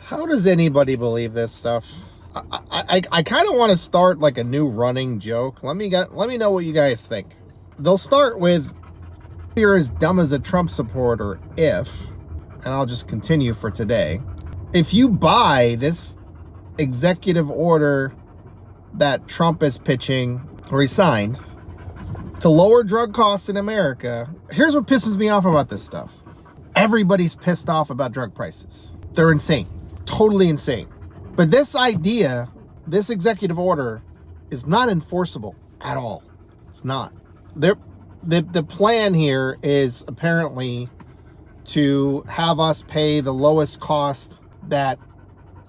How does anybody believe this stuff? I kind of want to start like a new running joke. Let me know what you guys think. They'll start with, "You're as dumb as a Trump supporter if," and I'll just continue for today. "If you buy this executive order that Trump is pitching or he signed to lower drug costs in America," here's what pisses me off about this stuff. Everybody's pissed off about drug prices. They're insane. Totally insane. But this idea, this executive order, is not enforceable at all. It's not. The plan here is apparently to have us pay the lowest cost that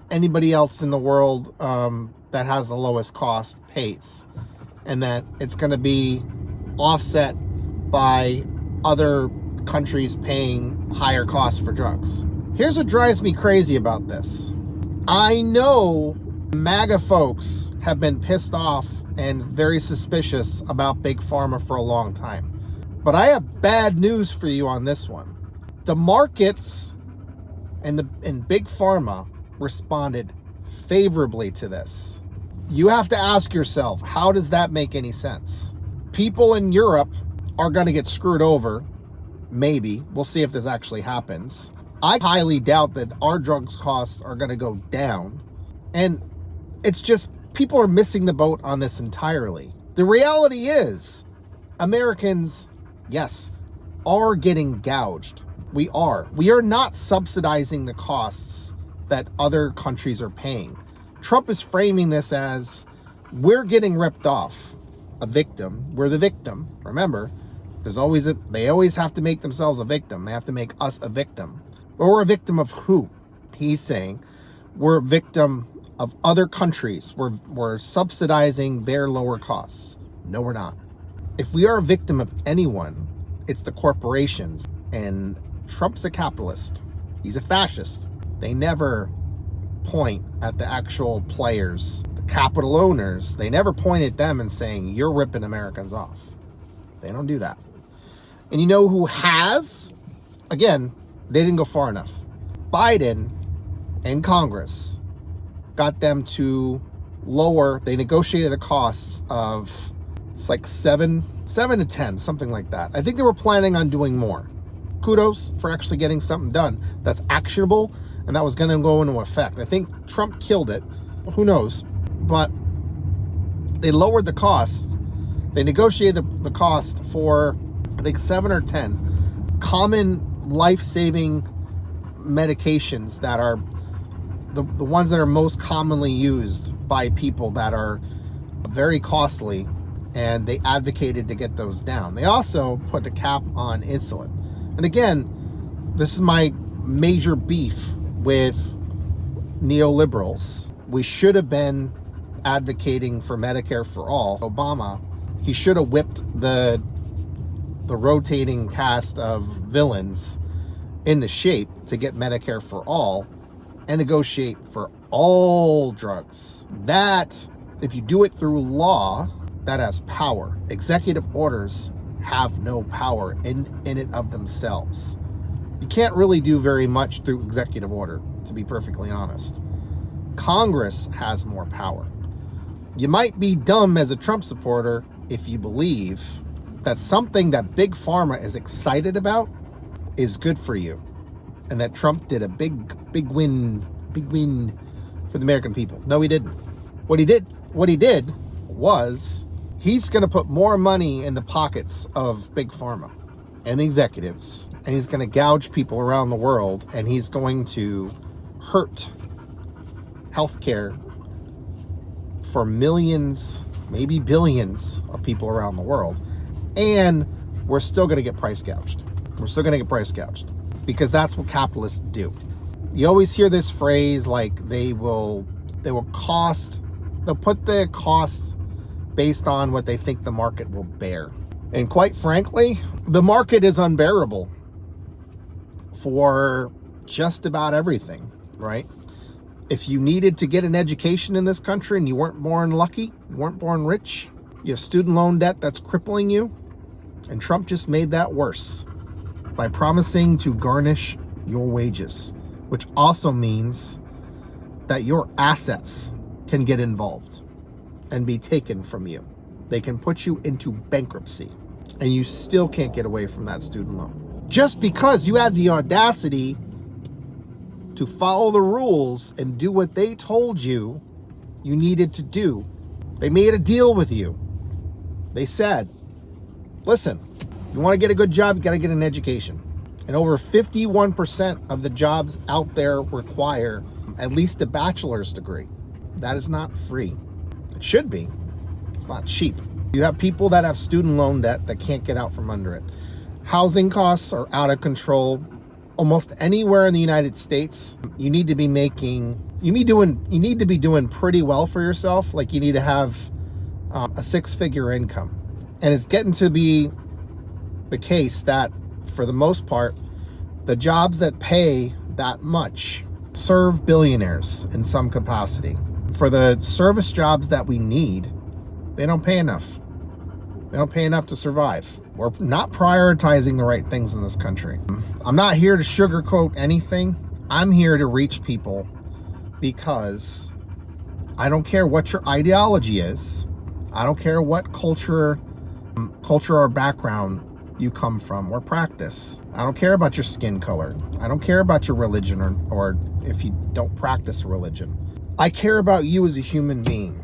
anybody else in the world that has the lowest cost pays. And that it's going to be offset by other countries paying higher costs for drugs. Here's what drives me crazy about this. I know MAGA folks have been pissed off and very suspicious about Big Pharma for a long time. But I have bad news for you on this one. The markets and Big Pharma responded favorably to this. You have to ask yourself, how does that make any sense? People in Europe are going to get screwed over. Maybe. We'll see if this actually happens. I highly doubt that our drugs costs are going to go down. And it's just, people are missing the boat on this entirely. The reality is, Americans, yes, are getting gouged. We are. We are not subsidizing the costs that other countries are paying. Trump is framing this as, we're getting ripped off. A victim. We're the victim. Remember, they always have to make themselves a victim. They have to make us a victim. But we're a victim of who? He's saying we're a victim of other countries. We're subsidizing their lower costs. No, we're not. If we are a victim of anyone, it's the corporations. And Trump's a capitalist. He's a fascist. They never point at the actual players, the capital owners. They never point at them and saying, you're ripping Americans off. They don't do that. And you know who has? Again, they didn't go far enough. Biden and Congress got them to lower, they negotiated the costs of, it's like 7 to 10, something like that. I think they were planning on doing more. Kudos for actually getting something done that's actionable and that was going to go into effect. I think Trump killed it. Who knows? But they lowered the cost. They negotiated the cost for, I think, 7 or 10 common life-saving medications that are the ones that are most commonly used by people that are very costly, and they advocated to get those down. They also put a cap on insulin. And again, this is my major beef with neoliberals. We should have been advocating for Medicare for all. Obama, he should have whipped the rotating cast of villains into shape to get Medicare for all and negotiate for all drugs. That, if you do it through law, that has power. Executive orders have no power in it of themselves. You can't really do very much through executive order, to be perfectly honest. Congress has more power. You might be dumb as a Trump supporter if you believe that something that Big Pharma is excited about is good for you, and that Trump did a big win for the American people. No, he didn't. What he did was he's going to put more money in the pockets of Big Pharma and the executives, and he's going to gouge people around the world, and he's going to hurt healthcare for millions, maybe billions of people around the world. And we're still going to get price gouged. We're still going to get price gouged because that's what capitalists do. You always hear this phrase like they'll put the cost based on what they think the market will bear. And quite frankly, the market is unbearable for just about everything, right? If you needed to get an education in this country and you weren't born lucky, you weren't born rich, you have student loan debt that's crippling you, and Trump just made that worse by promising to garnish your wages, which also means that your assets can get involved and be taken from you. They can put you into bankruptcy, and you still can't get away from that student loan. Just because you had the audacity to follow the rules and do what they told you you needed to do. They made a deal with you. They said, listen, you want to get a good job, you got to get an education. And over 51% of the jobs out there require at least a bachelor's degree. That is not free. It should be. It's not cheap. You have people that have student loan debt that can't get out from under it. Housing costs are out of control. Almost anywhere in the United States, you need to be doing pretty well for yourself. Like, you need to have a six-figure income. And it's getting to be the case that, for the most part, the jobs that pay that much serve billionaires in some capacity. For the service jobs that we need, they don't pay enough. They don't pay enough to survive. We're not prioritizing the right things in this country. I'm not here to sugarcoat anything. I'm here to reach people because I don't care what your ideology is. I don't care what culture or background you come from or practice. I don't care about your skin color. I don't care about your religion or if you don't practice a religion. I care about you as a human being.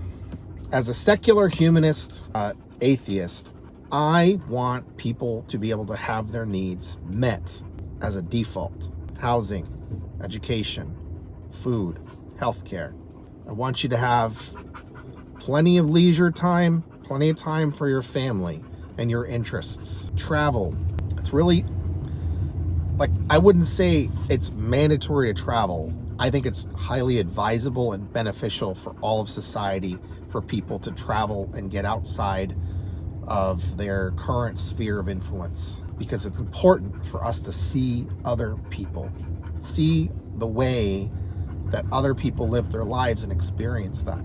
As a secular humanist, atheist, I want people to be able to have their needs met as a default. Housing, education, food, healthcare. I want you to have plenty of leisure time, plenty of time for your family and your interests. Travel. It's really, like, I wouldn't say it's mandatory to travel. I think it's highly advisable and beneficial for all of society for people to travel and get outside of their current sphere of influence, because it's important for us to see other people, see the way that other people live their lives and experience that.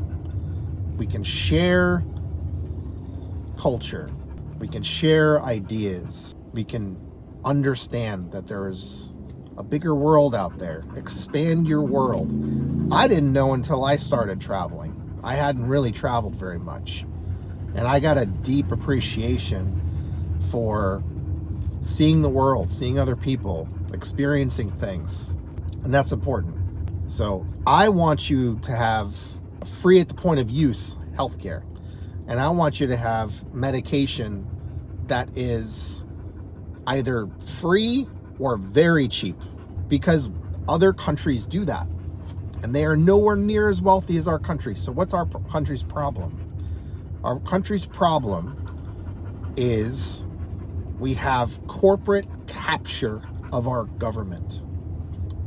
We can share culture, we can share ideas, we can understand that there is a bigger world out there. Expand your world. I didn't know until I started traveling. I hadn't really traveled very much. And I got a deep appreciation for seeing the world, seeing other people, experiencing things. And that's important. So I want you to have free at the point of use healthcare. And I want you to have medication that is either free or very cheap, because other countries do that. And they are nowhere near as wealthy as our country. So what's our country's problem? Our country's problem is we have corporate capture of our government.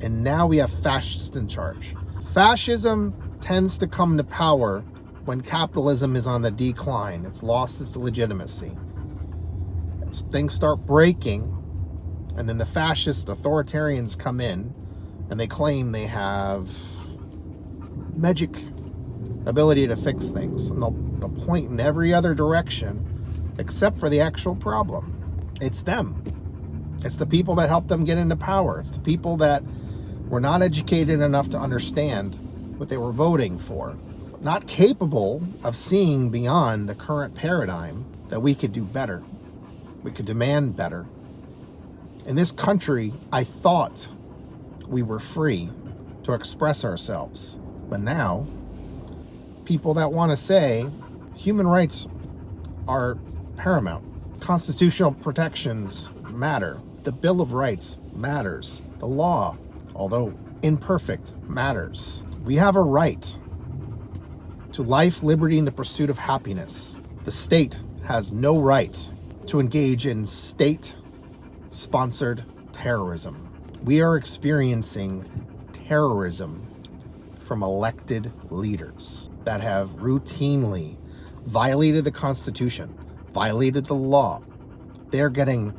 And now we have fascists in charge. Fascism tends to come to power when capitalism is on the decline. It's lost its legitimacy. As things start breaking, and then the fascist authoritarians come in and they claim they have magic ability to fix things. And they'll point in every other direction except for the actual problem. It's them. It's the people that helped them get into power. It's the people that were not educated enough to understand what they were voting for. Not capable of seeing beyond the current paradigm that we could do better. We could demand better. In this country, I thought we were free to express ourselves. But now, people that want to say human rights are paramount. Constitutional protections matter. The Bill of Rights matters. The law, although imperfect, matters. We have a right to life, liberty, and the pursuit of happiness. The state has no right to engage in state-sponsored terrorism. We are experiencing terrorism from elected leaders that have routinely violated the Constitution, violated the law. They're getting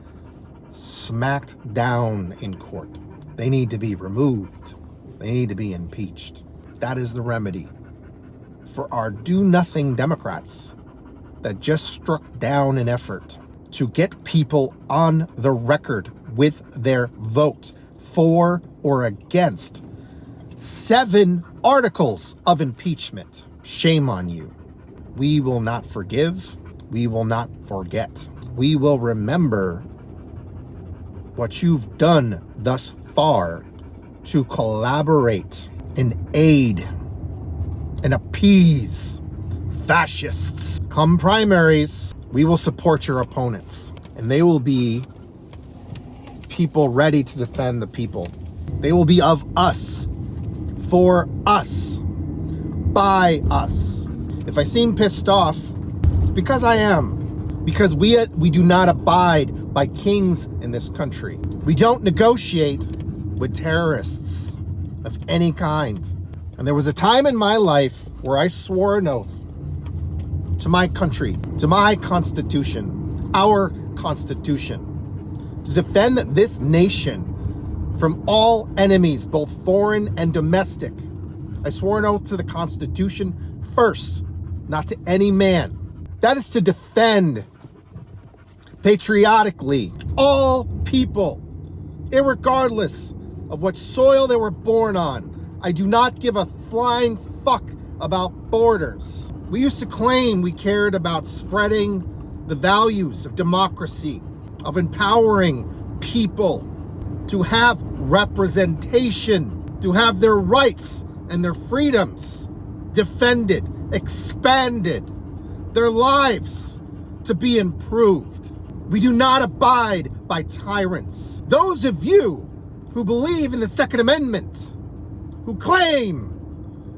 smacked down in court. They need to be removed. They need to be impeached. That is the remedy for our do-nothing Democrats that just struck down an effort to get people on the record with their vote for or against 7 articles of impeachment. Shame on you. We will not forgive. We will not forget. We will remember what you've done thus far to collaborate and aid and appease fascists. Come primaries, we will support your opponents, and they will be people ready to defend the people. They will be of us, for us, by us. If I seem pissed off, it's because I am. Because we do not abide by kings in this country. We don't negotiate with terrorists of any kind. And there was a time in my life where I swore an oath to my country, to my Constitution, our Constitution, to defend this nation from all enemies, both foreign and domestic. I swore an oath to the Constitution first, not to any man. That is to defend patriotically all people, irregardless of what soil they were born on. I do not give a flying fuck about borders. We used to claim we cared about spreading the values of democracy, of empowering people to have representation, to have their rights and their freedoms defended, expanded, their lives to be improved. We do not abide by tyrants. Those of you who believe in the Second Amendment, who claim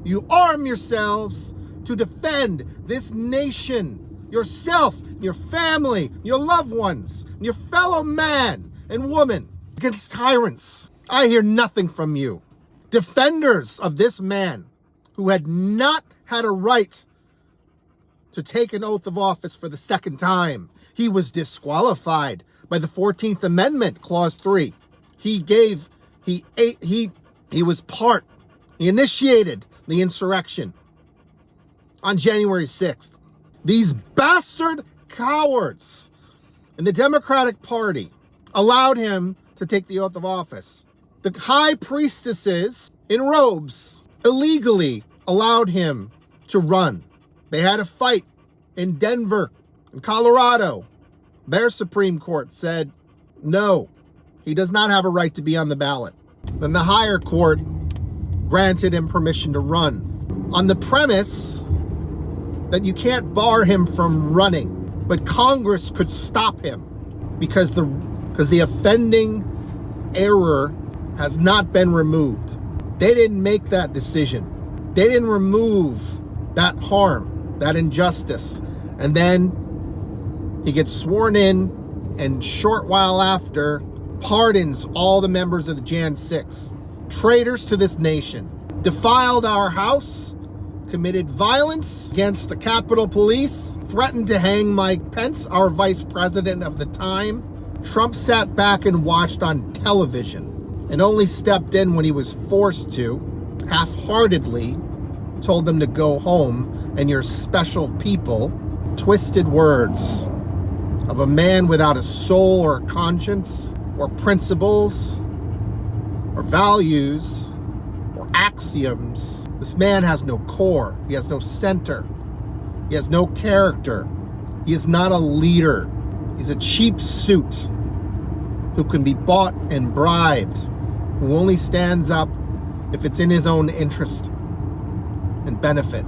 you arm yourselves to defend this nation, yourself, your family, your loved ones, your fellow man and woman against tyrants, I hear nothing from you. Defenders of this man who had not had a right to take an oath of office for the second time. He was disqualified by the 14th Amendment, Clause 3. He initiated the insurrection on January 6th. These bastard cowards in the Democratic Party allowed him to take the oath of office. The high priestesses in robes illegally allowed him to run. They had a fight in Denver, in Colorado. Their Supreme Court said, no, he does not have a right to be on the ballot. Then the higher court granted him permission to run on the premise that you can't bar him from running, but Congress could stop him because the offending error has not been removed. They didn't make that decision. They didn't remove that harm, that injustice. And then he gets sworn in, and short while after, pardons all the members of the Jan 6. Traitors to this nation. Defiled our house, committed violence against the Capitol Police, threatened to hang Mike Pence, our vice president of the time. Trump sat back and watched on television and only stepped in when he was forced to, half-heartedly told them to go home, and your special people, twisted words of a man without a soul or a conscience or principles or values or axioms. This man has no core. He has no center. He has no character. He is not a leader. He's a cheap suit who can be bought and bribed, who only stands up if it's in his own interest and benefit.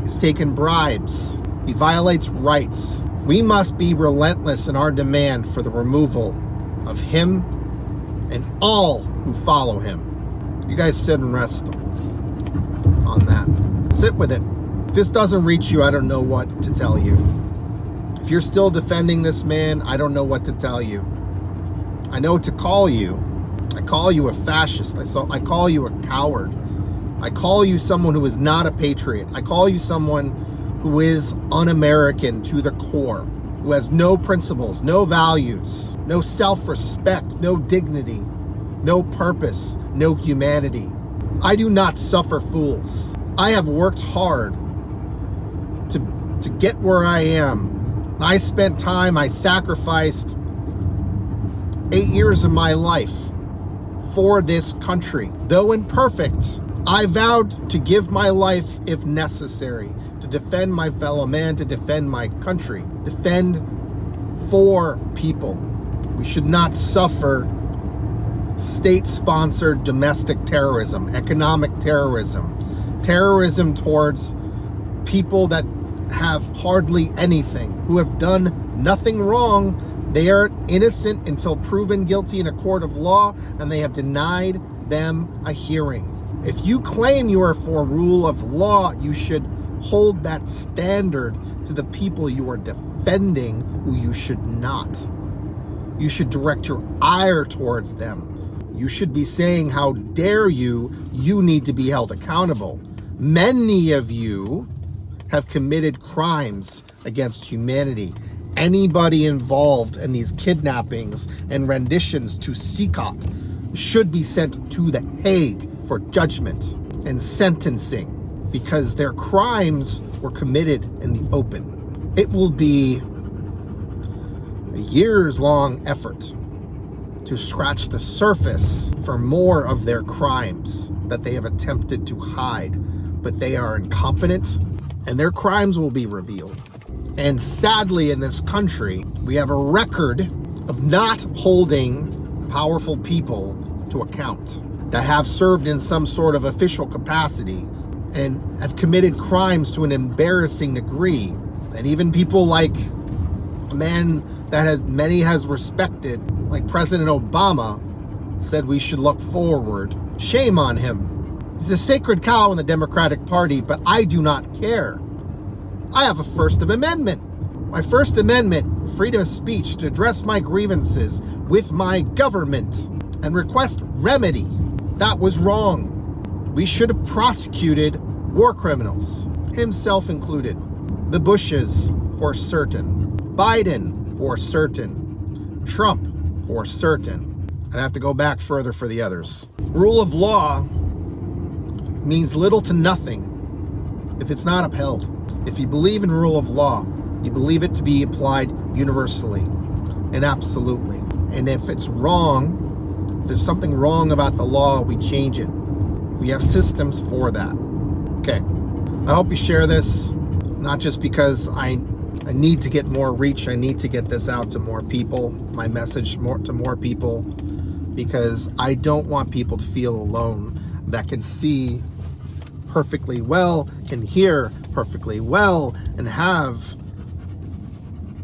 He's taken bribes. He violates rights. We must be relentless in our demand for the removal of him and all who follow him. You guys sit and rest on that. Sit with it. If this doesn't reach you, I don't know what to tell you. If you're still defending this man, I don't know what to tell you. I know to call you. I call you a fascist. I call you a coward. I call you someone who is not a patriot. I call you someone who is un-American to the core, who has no principles, no values, no self-respect, no dignity, no purpose, no humanity. I do not suffer fools. I have worked hard to get where I am. I spent time, I sacrificed 8 years of my life for this country. Though imperfect, I vowed to give my life if necessary, to defend my fellow man, to defend my country, defend for people. We should not suffer state-sponsored domestic terrorism, economic terrorism, terrorism towards people that have hardly anything, who have done nothing wrong. They are innocent until proven guilty in a court of law, and they have denied them a hearing. If you claim you are for rule of law, you should hold that standard to the people you are defending, who you should not. You should direct your ire towards them. You should be saying, how dare you? You need to be held accountable. Many of you have committed crimes against humanity. Anybody involved in these kidnappings and renditions to CICOT should be sent to The Hague for judgment and sentencing, because their crimes were committed in the open. It will be a years-long effort to scratch the surface for more of their crimes that they have attempted to hide, but they are incompetent, and their crimes will be revealed. And sadly, in this country, we have a record of not holding powerful people to account that have served in some sort of official capacity and have committed crimes to an embarrassing degree. And even people like a man that many has respected, like President Obama, said we should look forward. Shame on him. He's a sacred cow in the Democratic Party, but I do not care. I have a First Amendment. My First Amendment, freedom of speech to address my grievances with my government and request remedy. That was wrong. We should have prosecuted war criminals, himself included. The Bushes, for certain. Biden, for certain. Trump, for certain. I'd have to go back further for the others. Rule of law means little to nothing if it's not upheld. If you believe in rule of law, you believe it to be applied universally and absolutely. And if it's wrong, if there's something wrong about the law, we change it. We have systems for that. Okay. I hope you share this, not just because I need to get more reach. I need to get this out to more people, my message to more people, because I don't want people to feel alone, that can see perfectly well, can hear perfectly well, and have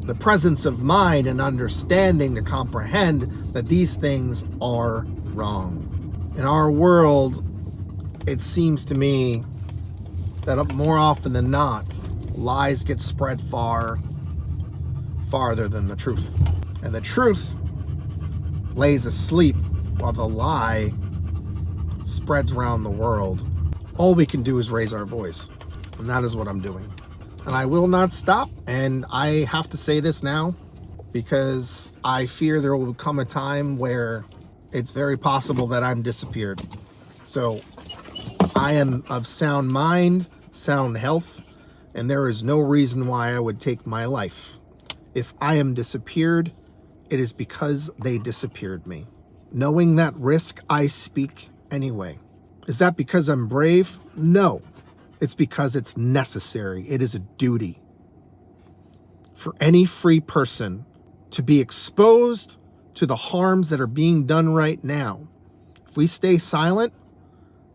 the presence of mind and understanding to comprehend that these things are wrong. In our world, it seems to me that more often than not, lies get spread farther than the truth. And the truth lays asleep while the lie spreads around the world. All we can do is raise our voice. And that is what I'm doing. And I will not stop. And I have to say this now because I fear there will come a time where it's very possible that I'm disappeared. So I am of sound mind, sound health, and there is no reason why I would take my life. If I am disappeared, it is because they disappeared me. Knowing that risk, I speak anyway. Is that because I'm brave? No. It's because it's necessary. It is a duty for any free person to be exposed to the harms that are being done right now. If we stay silent,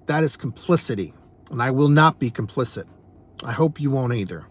that is complicity, and I will not be complicit. I hope you won't either.